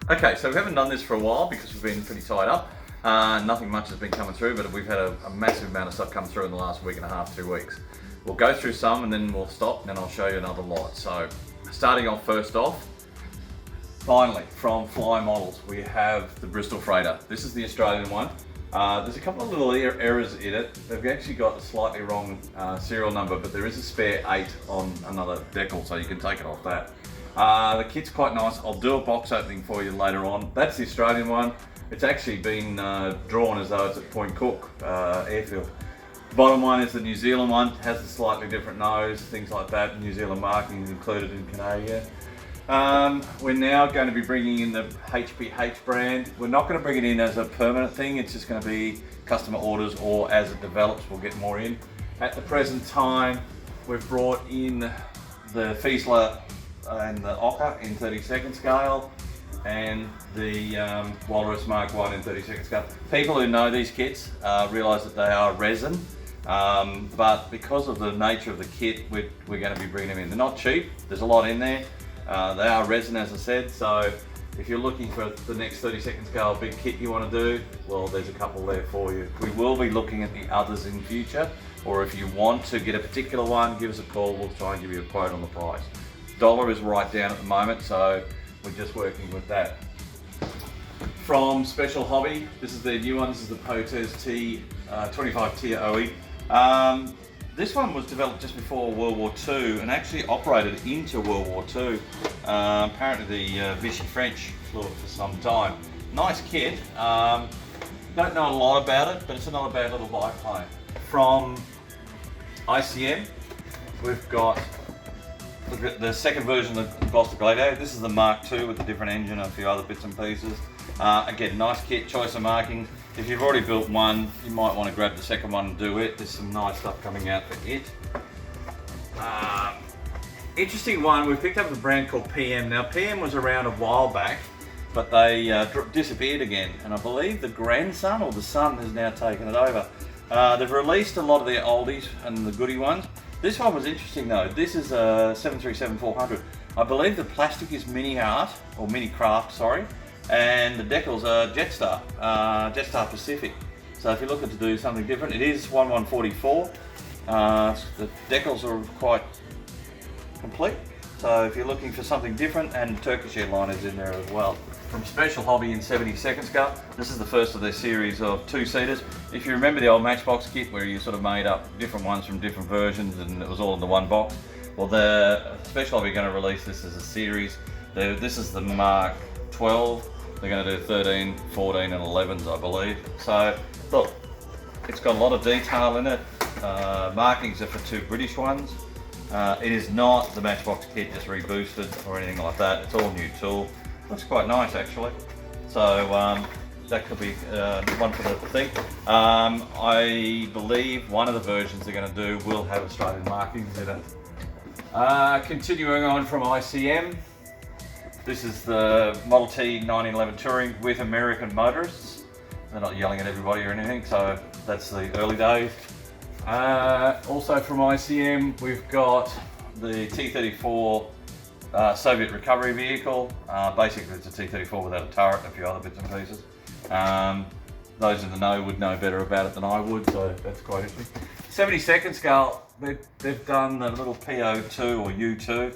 Okay, so we haven't done this for a while because we've been pretty tied up. Nothing much has been coming through, but we've had a massive amount of stuff come through in the last week and a half, 2 weeks. We'll go through some and then we'll stop and then I'll show you another lot. So starting off first off, finally from Fly Models, we have the Bristol Freighter. This is the Australian one. There's a couple of little errors in it. They've actually got a slightly wrong serial number, but there is a spare 8 on another decal, so you can take it off that. The kit's quite nice. I'll do a box opening for you later on. That's the Australian one. It's actually been drawn as though it's at Point Cook airfield. The bottom one is the New Zealand one. It has a slightly different nose, things like that. New Zealand marking is included in Canada. We're now going to be bringing in the HPH brand. We're not going to bring it in as a permanent thing. It's just going to be customer orders, or as it develops, we'll get more in. At the present time, we've brought in the Fiesler and the Ocker in 32nd scale, and the Walrus Mark 1 in 32nd scale. People who know these kits realise that they are resin, but because of the nature of the kit, we're going to be bringing them in. They're not cheap, there's a lot in there. They are resin, as I said, so if you're looking for the next 32nd scale big kit you want to do, well, there's a couple there for you. We will be looking at the others in future, or if you want to get a particular one, give us a call, we'll try and give you a quote on the price. Dollar is right down at the moment, so we're just working with that. From Special Hobby, this is their new one. This is the Potez T 25 tier OE. This one was developed just before World War II and actually operated into World War II. Apparently the Vichy French flew it for some time. Nice kit. Don't know a lot about it, but it's not a bad little biplane. From ICM, we've got the second version of the Gloucester Gladiator. This is the Mark II with a different engine and a few other bits and pieces. Again, nice kit, choice of marking. If you've already built one, you might want to grab the second one and do it. There's some nice stuff coming out for it. Interesting one, we've picked up a brand called PM. Now PM was around a while back, but they disappeared again. And I believe the grandson or the son has now taken it over. They've released a lot of their oldies and the goodie ones. This one was interesting though. This is a 737-400. I believe the plastic is Mini Art, or Mini Craft, sorry, and the decals are Jetstar Pacific. So if you're looking to do something different, it is 1144. The decals are quite complete. So if you're looking for something different, and Turkish airliners in there as well. From Special Hobby in 72nd scale, this is the first of their series of 2-seaters. If you remember the old Matchbox kit where you sort of made up different ones from different versions and it was all in the one box, well, the Special Hobby are going to release this as a series. This is the Mark 12. They're going to do 13, 14 and 11s, I believe. So look, it's got a lot of detail in it. Markings are for 2 British ones. It is not the Matchbox kit just reboosted or anything like that. It's all new tool. Looks quite nice actually. So that could be one for the thing. I believe one of the versions they're going to do will have Australian markings in it. Continuing on from ICM, this is the Model T 1911 Touring with American motorists. They're not yelling at everybody or anything, so that's the early days. Also from ICM, we've got the T-34 Soviet recovery vehicle. Basically it's a T-34 without a turret and a few other bits and pieces. Those in the know would know better about it than I would, so that's quite interesting. 72nd scale, they've done the little PO2 or U2.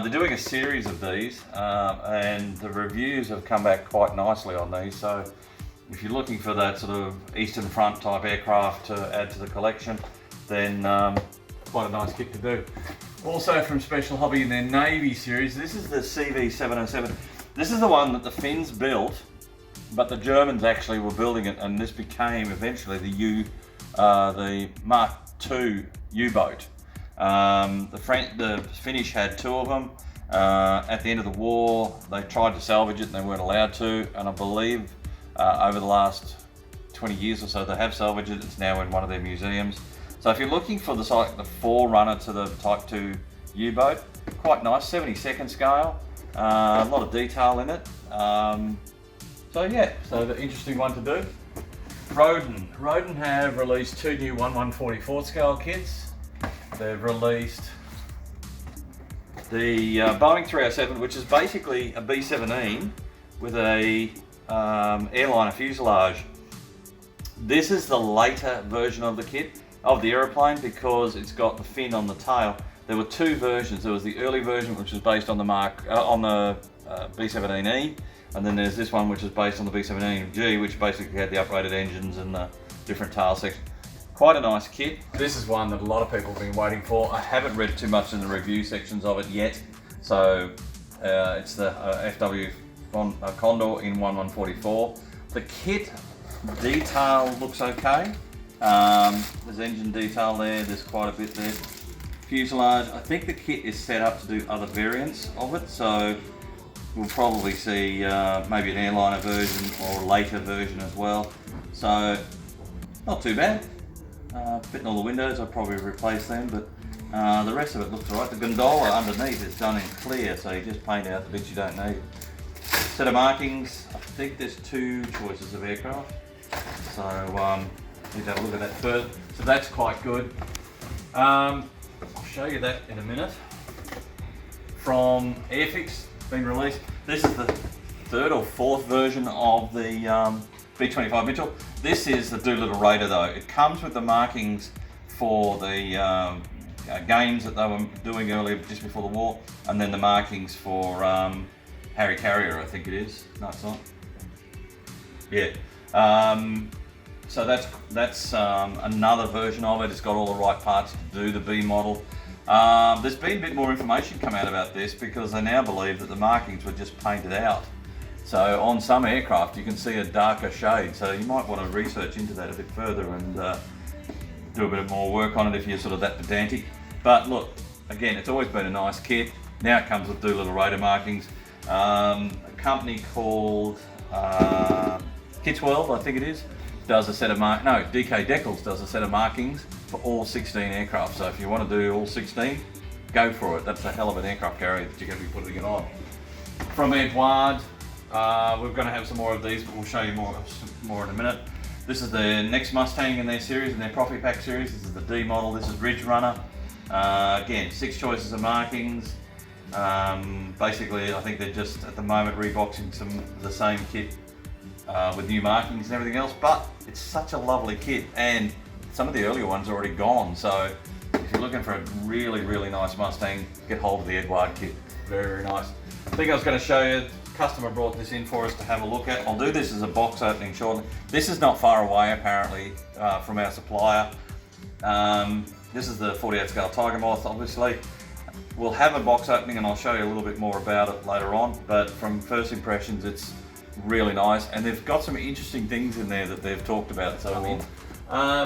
They're doing a series of these, and the reviews have come back quite nicely on these. So if you're looking for that sort of Eastern Front type aircraft to add to the collection, then quite a nice kit to do. Also from Special Hobby in their Navy series, this is the CV707. This is the one that the Finns built, but the Germans actually were building it, and this became eventually the Mark II U-boat. The Finnish had 2 of them. At the end of the war, they tried to salvage it and they weren't allowed to, and I believe over the last 20 years or so they have salvaged it. It's now in one of their museums. So if you're looking for the forerunner to the Type 2 U-boat, quite nice, 72nd scale, a lot of detail in it. So yeah, so the interesting one to do. Rodent have released 2 new 1144 scale kits. They've released the Boeing 307, which is basically a B-17 with a airliner fuselage. This is the later version of the kit of the aeroplane because it's got the fin on the tail. There were two versions. There was the early version, which was based on the B-17E, and then there's this one which is based on the B-17G, which basically had the upgraded engines and the different tail section. Quite a nice kit. This is one that a lot of people have been waiting for. I haven't read too much in the review sections of it yet. So it's the FW Condor in 1144. The kit detail looks okay. There's engine detail there, there's quite a bit there. Fuselage, I think the kit is set up to do other variants of it, so we'll probably see maybe an airliner version or a later version as well. So, not too bad. Fitting all the windows, I'll probably replace them, but the rest of it looks alright. The gondola underneath is done in clear, so you just paint out the bits you don't need. Set of markings, I think there's two choices of aircraft, so need to have a look at that first. So that's quite good. I'll show you that in a minute. From Airfix, been released. This is the third or fourth version of the B-25 Mitchell. This is the Doolittle Raider though. It comes with the markings for the games that they were doing earlier, just before the war, and then the markings for Harry Carrier, I think it is. No, it's not. Yeah. So that's another version of it. It's got all the right parts to do the B model. There's been a bit more information come out about this because they now believe that the markings were just painted out. So on some aircraft you can see a darker shade, so you might want to research into that a bit further and do a bit more work on it if you're sort of that pedantic. But look, again, it's always been a nice kit. Now it comes with Doolittle Raider markings. A company called Kits World, I think it is, does a set of DK Decals does a set of markings for all 16 aircraft. So if you want to do all 16, go for it. That's a hell of an aircraft carrier that you're going to be putting it on. From Edouard, we're going to have some more of these, but we'll show you more in a minute. This is the next Mustang in their series, in their Profit Pack series. This is the D model. This is Ridge Runner. Again, 6 choices of markings. Basically, I think they're just at the moment reboxing the same kit with new markings and everything else. But it's such a lovely kit, and some of the earlier ones are already gone. So if you're looking for a really, really nice Mustang, get hold of the Edouard kit. Very, very nice. I think I was going to show you. Customer brought this in for us to have a look at. I'll do this as a box opening shortly. This is not far away apparently from our supplier. This is the 48 scale Tiger Moth, obviously. We'll have a box opening and I'll show you a little bit more about it later on, but from first impressions it's really nice, and they've got some interesting things in there that they've talked about. So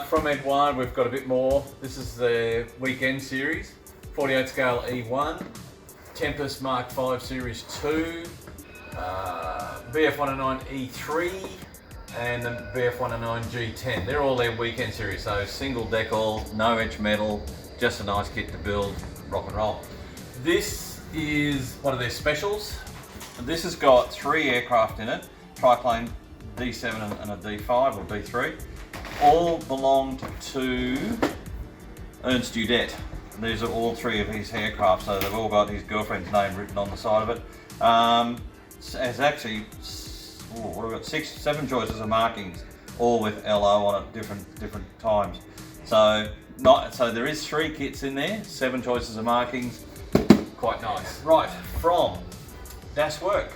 from Edouard we've got a bit more. This is the weekend series, 48 scale E1, Tempest Mark 5 Series 2, BF109 E3 and the BF109 G10. They're all their weekend series, so single decal, no edge metal, just a nice kit to build, rock and roll. This is one of their specials. This has got 3 aircraft in it, triplane, D7 and a D5 or D3. All belonged to Ernst Udet. These are all 3 of his aircraft, so they've all got his girlfriend's name written on the side of it. Has actually, what have we got? 7 choices of markings, all with LO on it, different times. So there is 3 kits in there, 7 choices of markings, quite nice. Right, from Das Werk,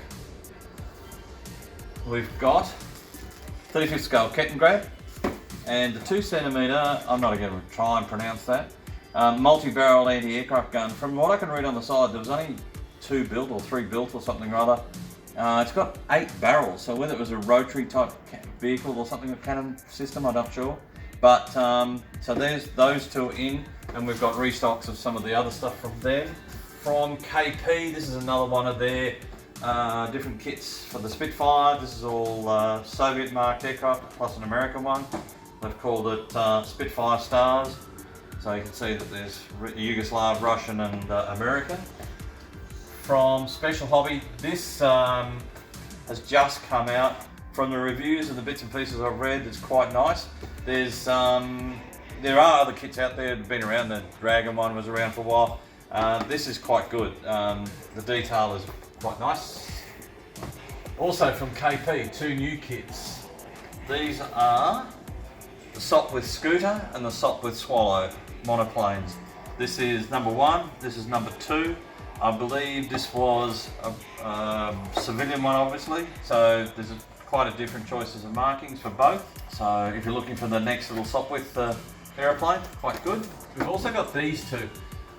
we've got 35th scale Kettengrab and the 2 centimetre, I'm not going to try and pronounce that, multi-barrel anti-aircraft gun. From what I can read on the side, there was only 2 built or 3 built or something rather. It's got 8 barrels, so whether it was a rotary type vehicle or something, a cannon system, I'm not sure. But so there's those 2 in, and we've got restocks of some of the other stuff from them. From KP, this is another one of their different kits for the Spitfire. This is all Soviet marked aircraft plus an American one. They've called it Spitfire Stars. So you can see that there's Yugoslav, Russian and American. From Special Hobby, this has just come out. From the reviews and the bits and pieces I've read, it's quite nice. There are other kits out there that have been around. The Dragon one was around for a while. This is quite good. The detail is quite nice. Also from KP, 2 new kits. These are the Sopwith Scooter and the Sopwith Swallow monoplanes. This is number 1, this is number 2. I believe this was a civilian one, obviously, so there's quite a different choices of markings for both. So if you're looking for the next little Sopwith aeroplane, quite good. We've also got these two.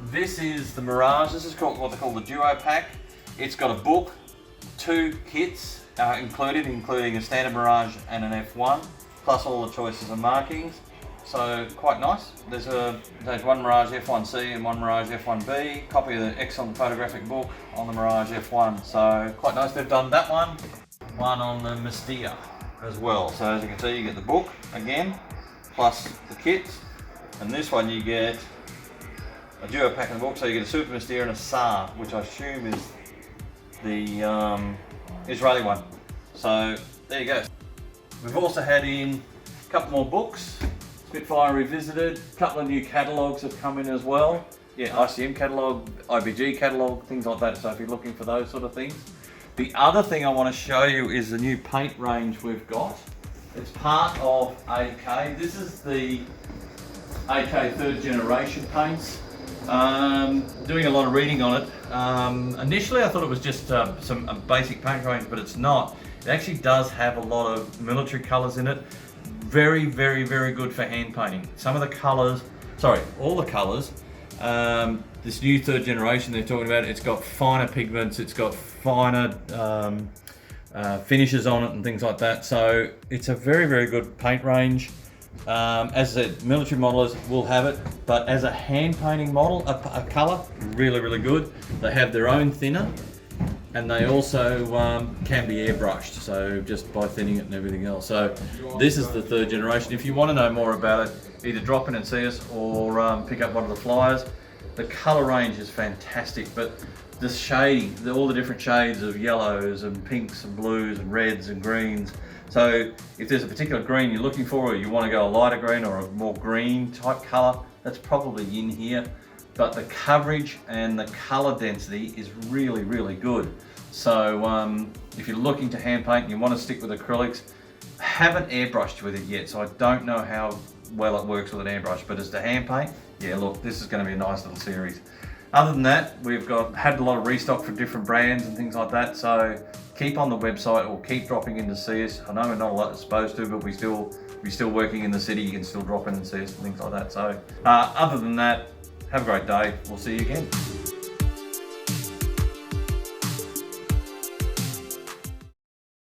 This is the Mirage. This is called what they call the Duo Pack. It's got a book, 2 kits including a standard Mirage and an F1, plus all the choices of markings. So quite nice. There's one Mirage F1C and one Mirage F1B. Copy of the excellent photographic book on the Mirage F1. So quite nice. They've done that one on the Mystea as well. So as you can see, you get the book again, plus the kits. And this one you get a duo pack in the book. So you get a Super Mystea and a SAR, which I assume is the Israeli one. So there you go. We've also had in a couple more books. Spitfire Revisited, a couple of new catalogues have come in as well. Yeah, ICM catalogue, IBG catalogue, things like that, so if you're looking for those sort of things. The other thing I want to show you is the new paint range we've got. It's part of AK. This is the AK 3rd generation paints. Doing a lot of reading on it. Initially I thought it was just a basic paint range, but it's not. It actually does have a lot of military colours in it. Very, very, very good for hand painting. Some of the colours, all the colours, this new 3rd generation they're talking about, it's got finer pigments, it's got finer finishes on it and things like that. So it's a very, very good paint range. As I said, military modelers will have it, but as a hand painting model, a colour, really, really good. They have their own thinner, and they also can be airbrushed, so just by thinning it and everything else. So this is the 3rd generation. If you want to know more about it, either drop in and see us or pick up one of the flyers. The colour range is fantastic, but the shading, all the different shades of yellows and pinks and blues and reds and greens. So if there's a particular green you're looking for, or you want to go a lighter green or a more green type colour, that's probably in here. But the coverage and the colour density is really, really good. So if you're looking to hand paint and you want to stick with acrylics, haven't airbrushed with it yet, so I don't know how well it works with an airbrush, but as to hand paint, yeah, look, this is going to be a nice little series. Other than that, we've had a lot of restock for different brands and things like that, so keep on the website or keep dropping in to see us. I know we're not a lot supposed to, but we're still working in the city. You can still drop in and see us and things like that. So other than that, have a great day. We'll see you again.